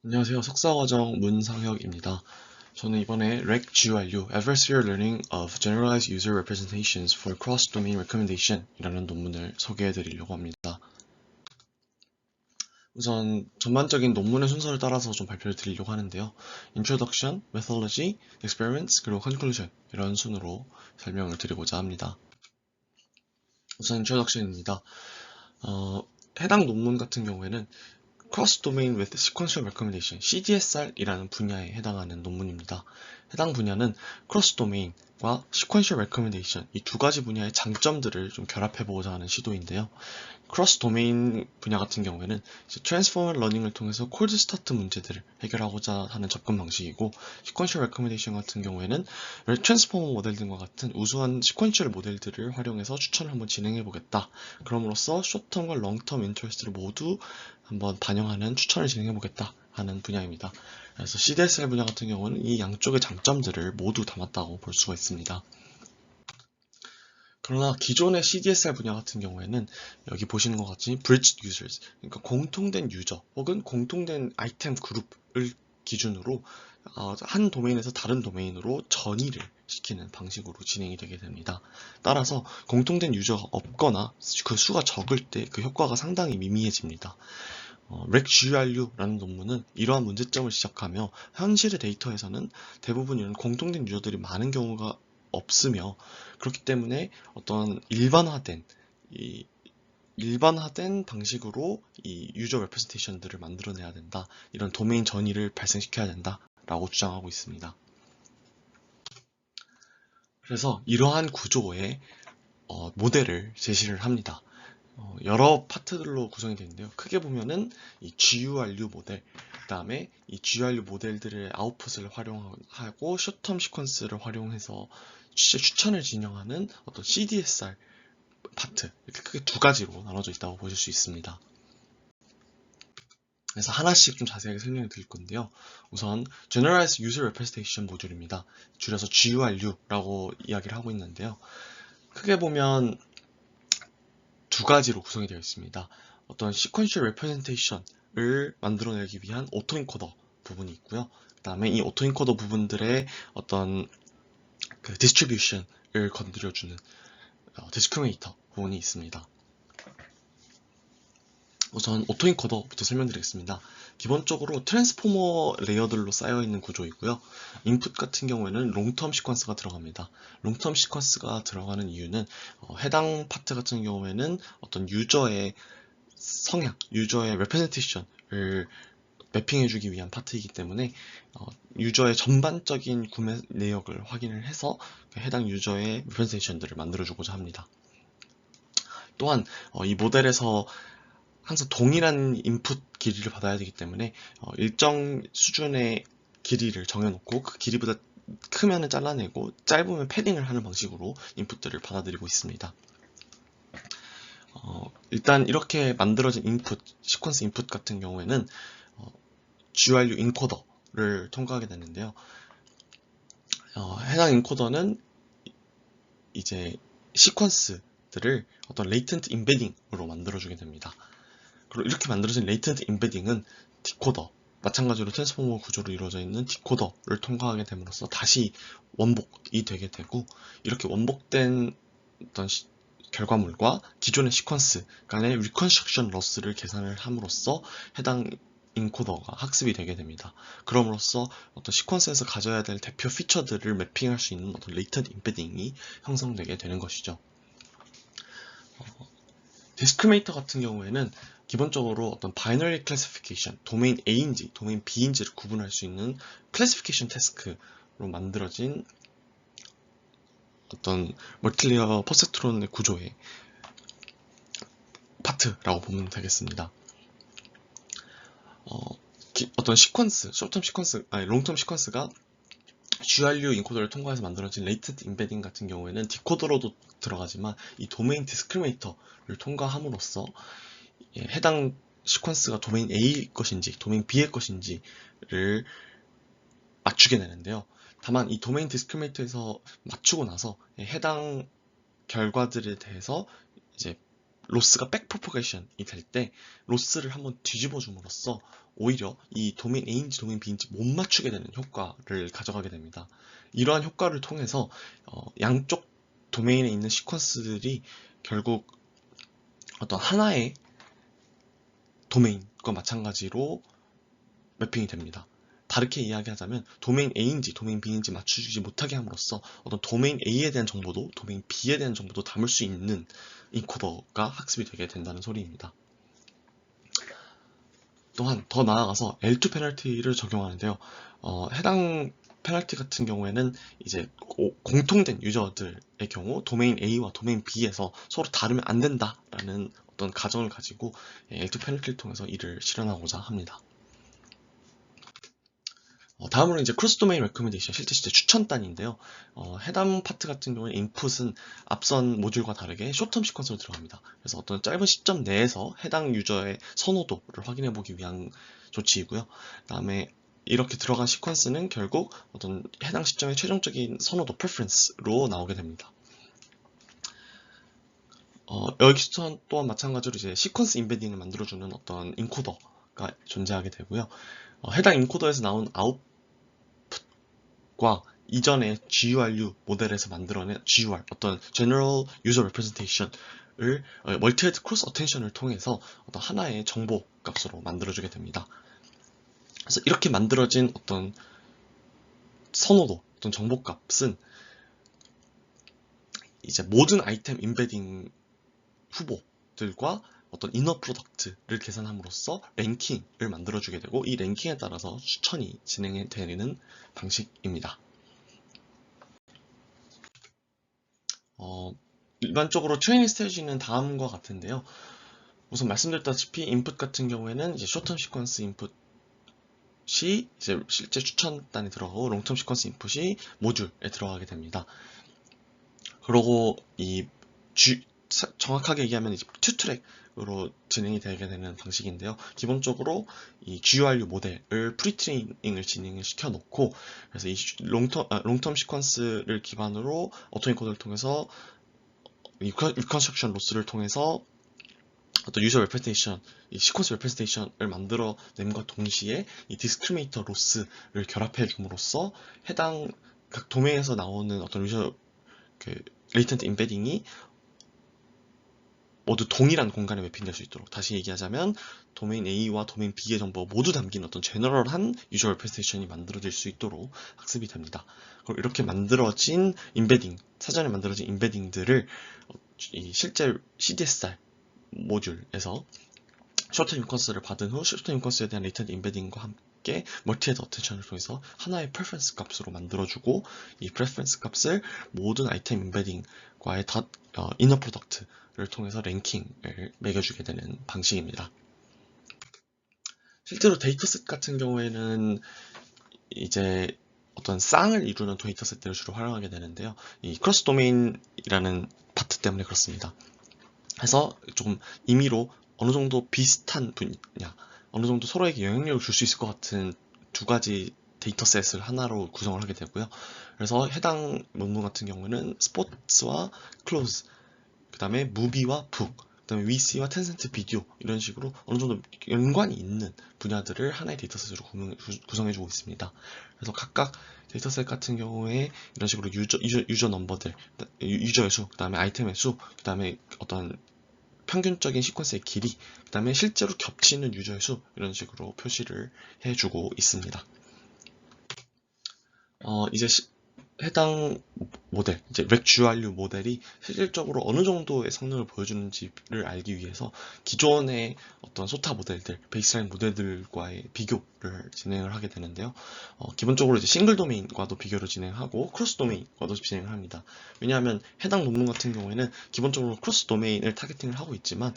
안녕하세요. 석사과정 문상혁입니다. 저는 이번에 REC-GURU Adversarial Learning of Generalized User Representations for Cross-Domain Recommendation 이라는 논문을 소개해 드리려고 합니다. 우선 전반적인 논문의 순서를 따라서 좀 발표를 드리려고 하는데요. Introduction, Methodology, Experiments, 그리고 Conclusion 이런 순으로 설명을 드리고자 합니다. 우선 Introduction입니다. 해당 논문 같은 경우에는 Cross Domain with Sequential Recommendation, CDSR이라는 분야에 해당하는 논문입니다. 해당 분야는 Cross Domain과 Sequential Recommendation 이 두 가지 분야의 장점들을 좀 결합해보고자 하는 시도인데요. 크로스 도메인 분야 같은 경우에는 트랜스포머 러닝을 통해서 콜드 스타트 문제들을 해결하고자 하는 접근 방식이고, 시퀀셜 레커멘데이션 같은 경우에는 트랜스포머 모델 등과 같은 우수한 시퀀셜 모델들을 활용해서 추천을 한번 진행해 보겠다. 그럼으로써 숏텀과 롱텀 인터레스트를 모두 한번 반영하는 추천을 진행해 보겠다 하는 분야입니다. 그래서 CDSR 분야 같은 경우는 이 양쪽의 장점들을 모두 담았다고 볼 수가 있습니다. 그러나 기존의 CDSR 분야 같은 경우에는 여기 보시는 것 같이 Bridged Users, 그러니까 공통된 유저 혹은 공통된 아이템 그룹을 기준으로 한 도메인에서 다른 도메인으로 전이를 시키는 방식으로 진행이 되게 됩니다. 따라서 공통된 유저가 없거나 그 수가 적을 때 그 효과가 상당히 미미해집니다. REC-GURU라는 논문은 이러한 문제점을 지적하며 현실의 데이터에서는 대부분 이런 공통된 유저들이 많은 경우가 없으며, 그렇기 때문에 어떤 일반화된 방식으로 이 유저 레프레젠테이션들을 만들어내야 된다. 이런 도메인 전이를 발생시켜야 된다. 라고 주장하고 있습니다. 그래서 이러한 구조의 모델을 제시를 합니다. 여러 파트들로 구성이 되는데요. 크게 보면은 이 GURU 모델, 그 다음에 이 GURU 모델들의 아웃풋을 활용하고 숏텀 시퀀스를 활용해서 추천을 진행하는 어떤 CDSR 파트, 이렇게 크게 두 가지로 나눠져 있다고 보실 수 있습니다. 그래서 하나씩 좀 자세하게 설명을 드릴 건데요. 우선 Generalized User Representation 모듈입니다. 줄여서 GURU라고 이야기를 하고 있는데요. 크게 보면 두 가지로 구성이 되어 있습니다. 어떤 Sequential Representation을 만들어내기 위한 오토인코더 부분이 있고요. 그 다음에 이 오토인코더 부분들의 어떤 그 디스트리뷰션을 건드려주는 디스크리미네이터 부분이 있습니다. 우선 오토인코더부터 설명드리겠습니다. 기본적으로 트랜스포머 레이어들로 쌓여있는 구조이고요. 인풋 같은 경우에는 롱텀 시퀀스가 들어갑니다. 롱텀 시퀀스가 들어가는 이유는 해당 파트 같은 경우에는 어떤 유저의 성향, 유저의 레프레젠테이션을 매핑해주기 위한 파트이기 때문에 유저의 전반적인 구매 내역을 확인을 해서 해당 유저의 레프레젠테이션들을 만들어주고자 합니다. 또한 이 모델에서 항상 동일한 인풋 길이를 받아야 되기 때문에 일정 수준의 길이를 정해놓고 그 길이보다 크면 잘라내고 짧으면 패딩을 하는 방식으로 인풋들을 받아들이고 있습니다. 일단 이렇게 만들어진 인풋, 시퀀스 인풋 같은 경우에는 GURU 인코더를 통과하게 되는데요. 해당 인코더는 이제 시퀀스들을 어떤 레이턴트 임베딩으로 만들어주게 됩니다. 그리고 이렇게 만들어진 레이턴트 임베딩은 디코더, 마찬가지로 트랜스포머 구조로 이루어져 있는 디코더를 통과하게 됨으로써 다시 원복이 되게 되고, 이렇게 원복된 어떤 결과물과 기존의 시퀀스 간의 리컨스트럭션 러스를 계산을 함으로써 해당 인코더가 학습이 되게 됩니다. 그럼으로써 어떤 시퀀스에서 가져야 될 대표 피처들을 매핑할 수 있는 어떤 레이턴트 임베딩이 형성되게 되는 것이죠. 디스크리미네이터 같은 경우에는 기본적으로 어떤 바이너리 클래시피케이션, 도메인 A인지 도메인 B인지를 구분할 수 있는 클래시피케이션 태스크로 만들어진 어떤 멀티레이어 퍼셉트론의 구조의 파트라고 보면 되겠습니다. 어떤 시퀀스, 숏텀 시퀀스, 아니 롱텀 시퀀스가 GRU 인코더를 통과해서 만들어진 레이턴트 임베딩 같은 경우에는 디코더로도 들어가지만 이 도메인 디스크리미네이터를 통과함으로써 해당 시퀀스가 도메인 A일 것인지 도메인 B일 것인지를 맞추게 되는데요. 다만 이 도메인 디스크리미네이터에서 맞추고 나서 해당 결과들에 대해서 이제 로스가 백프로퍼게이션이 될 때 로스를 한번 뒤집어 줌으로써 오히려 이 도메인 A인지 도메인 B인지 못 맞추게 되는 효과를 가져가게 됩니다. 이러한 효과를 통해서 양쪽 도메인에 있는 시퀀스들이 결국 어떤 하나의 도메인과 마찬가지로 매핑이 됩니다. 다르게 이야기하자면 도메인 A인지 도메인 B인지 맞추지 못하게 함으로써 어떤 도메인 A에 대한 정보도 도메인 B에 대한 정보도 담을 수 있는 인코더가 학습이 되게 된다는 소리입니다. 또한 더 나아가서 L2 페널티를 적용하는데요. 해당 페널티 같은 경우에는 이제 공통된 유저들의 경우 도메인 A와 도메인 B에서 서로 다르면 안 된다라는 어떤 가정을 가지고 L2 페널티를 통해서 이를 실현하고자 합니다. 다음으로 이제 크로스 도메인 레코멘데이션, 실제 추천단인데요. 해당 파트 같은 경우에 인풋은 앞선 모듈과 다르게 쇼텀 시퀀스로 들어갑니다. 그래서 어떤 짧은 시점 내에서 해당 유저의 선호도를 확인해 보기 위한 조치이고요. 그다음에 이렇게 들어간 시퀀스는 결국 어떤 해당 시점의 최종적인 선호도, preference로 나오게 됩니다. 여기서 또한 마찬가지로 이제 시퀀스 인베딩을 만들어주는 어떤 인코더가 존재하게 되고요. 해당 인코더에서 나온 과 이전의 GURU 모델에서 만들어낸 GUR, 어떤 General User Representation을 멀티헤드 크로스 어텐션을 통해서 어떤 하나의 정보 값으로 만들어주게 됩니다. 그래서 이렇게 만들어진 어떤 선호도, 어떤 정보 값은 이제 모든 아이템 인베딩 후보들과 어떤 이너 프로덕트를 계산함으로써 랭킹을 만들어주게 되고 이 랭킹에 따라서 추천이 진행되는 방식입니다. 일반적으로 트레이닝 스트래티지는 다음과 같은데요. 우선 말씀드렸다시피 인풋 같은 경우에는 이제 쇼텀 시퀀스 인풋이 이제 실제 추천단에 들어가고 롱텀 시퀀스 인풋이 모듈에 들어가게 됩니다. 그리고 정확하게 얘기하면 이제 투 트랙으로 진행이 되게 되는 방식인데요. 기본적으로 이 GURU 모델을 프리트레이닝을 진행을 시켜 놓고 그래서 이 롱텀 시퀀스를 기반으로 오토인코더를 통해서 리컨스트럭션 로스를 통해서 어떤 유저 레프레젠테이션, 이 시퀀스 레프레젠테이션을 만들어냄과 동시에 이 디스크리미네이터 로스를 결합해 줌으로써 해당 각 도메인에서 나오는 어떤 유저 레이턴트 인베딩이 모두 동일한 공간에 매핑될 수 있도록, 다시 얘기하자면 도메인 A와 도메인 B의 정보가 모두 담긴 어떤 제너럴한 유저 레프레젠테이션이 만들어질 수 있도록 학습이 됩니다. 그리고 이렇게 만들어진 인베딩, 사전에 만들어진 인베딩들을 이 실제 CDSR 모듈에서 쇼트 인컨스를 받은 후 쇼트 인컨스에 대한 레이턴트 인베딩과 함께 멀티헤드 어텐션을 통해서 하나의 프레퍼런스 값으로 만들어주고 이 프레퍼런스 값을 모든 아이템 인베딩과의 이너 프로덕트를 통해서 랭킹을 매겨주게 되는 방식입니다. 실제로 데이터셋 같은 경우에는 이제 어떤 쌍을 이루는 데이터셋들을 주로 활용하게 되는데요. 이 크로스 도메인이라는 파트 때문에 그렇습니다. 해서 조금 임의로 어느 정도 비슷한 분야, 어느 정도 서로에게 영향력을 줄 수 있을 것 같은 두 가지 데이터셋을 하나로 구성을 하게 되고요. 그래서 해당 논문 같은 경우는 스포츠와 클로즈, 그 다음에 무비와 북, 그 다음에 위시와 텐센트 비디오 이런 식으로 어느 정도 연관이 있는 분야들을 하나의 데이터셋으로 구성해주고 있습니다. 그래서 각각 데이터셋 같은 경우에 이런 식으로 유저 넘버들, 유저의 수, 그 다음에 아이템의 수, 그 다음에 어떤 평균적인 시퀀스의 길이, 그 다음에 실제로 겹치는 유저의 수, 이런 식으로 표시를 해주고 있습니다. 이제 해당 모델, 이제 RecGRU 모델이 실질적으로 어느 정도의 성능을 보여주는지를 알기 위해서 기존의 어떤 소타 모델들, 베이스라인 모델들과의 비교를 진행을 하게 되는데요. 기본적으로 이제 싱글 도메인과도 비교를 진행하고 크로스 도메인과도 진행을 합니다. 왜냐하면 해당 논문 같은 경우에는 기본적으로 크로스 도메인을 타겟팅을 하고 있지만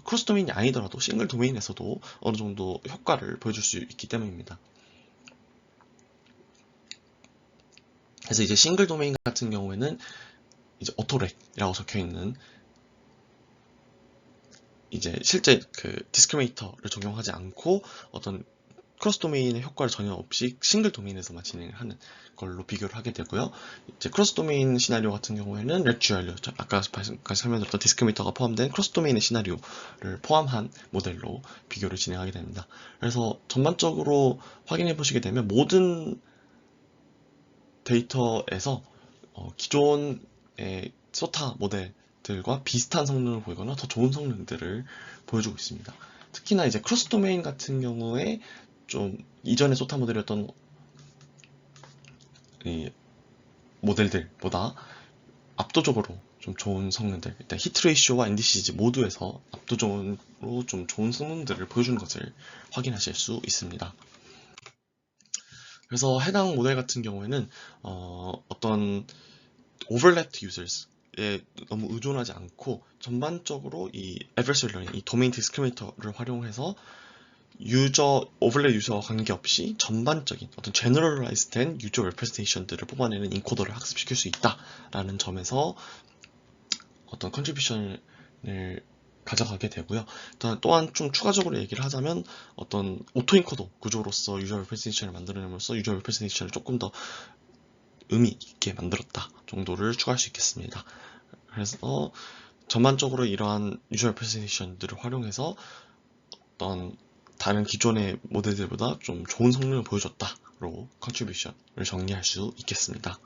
크로스 도메인이 아니더라도 싱글 도메인에서도 어느 정도 효과를 보여줄 수 있기 때문입니다. 그래서 이제 싱글 도메인 같은 경우에는 이제 오토렉이라고 적혀 있는 이제 실제 그 디스크리미네이터를 적용하지 않고 어떤 크로스 도메인의 효과를 전혀 없이 싱글 도메인에서만 진행을 하는 걸로 비교를 하게 되고요. 이제 크로스 도메인 시나리오 같은 경우에는 렉츄얼류, 아까 설명드렸던 디스크미터가 포함된 크로스 도메인의 시나리오를 포함한 모델로 비교를 진행하게 됩니다. 그래서 전반적으로 확인해 보시게 되면 모든 데이터에서 기존의 소타 모델들과 비슷한 성능을 보이거나 더 좋은 성능들을 보여주고 있습니다. 특히나 이제 크로스 도메인 같은 경우에 좀 이전의 소타 모델이었던 이 모델들보다 압도적으로 좀 좋은 성능들, 일단 히트 레이쇼와 NDCG 모두에서 압도적으로 좀 좋은 성능들을 보여주는 것을 확인하실 수 있습니다. 그래서 해당 모델 같은 경우에는 어떤 overlapped users에 너무 의존하지 않고 전반적으로 이 adversarial learning, 이 도메인 디스크리미네이터를 활용해서 오버랩 유저와 관계없이 전반적인 어떤 제너럴라이즈 된 유저 레프레젠테이션들을 뽑아내는 인코더를 학습시킬 수 있다라는 점에서 어떤 컨트리뷰션을 가져가게 되고요. 또한 좀 추가적으로 얘기를 하자면 어떤 오토인코더 구조로서 유저 레프레젠테이션을 만들어냄으로써 유저 레프레젠테이션을 조금 더 의미 있게 만들었다 정도를 추가할 수 있겠습니다. 그래서 전반적으로 이러한 유저 레프레젠테이션들을 활용해서 어떤 다른 기존의 모델들보다 좀 좋은 성능을 보여줬다로 컨트리뷰션을 정리할 수 있겠습니다.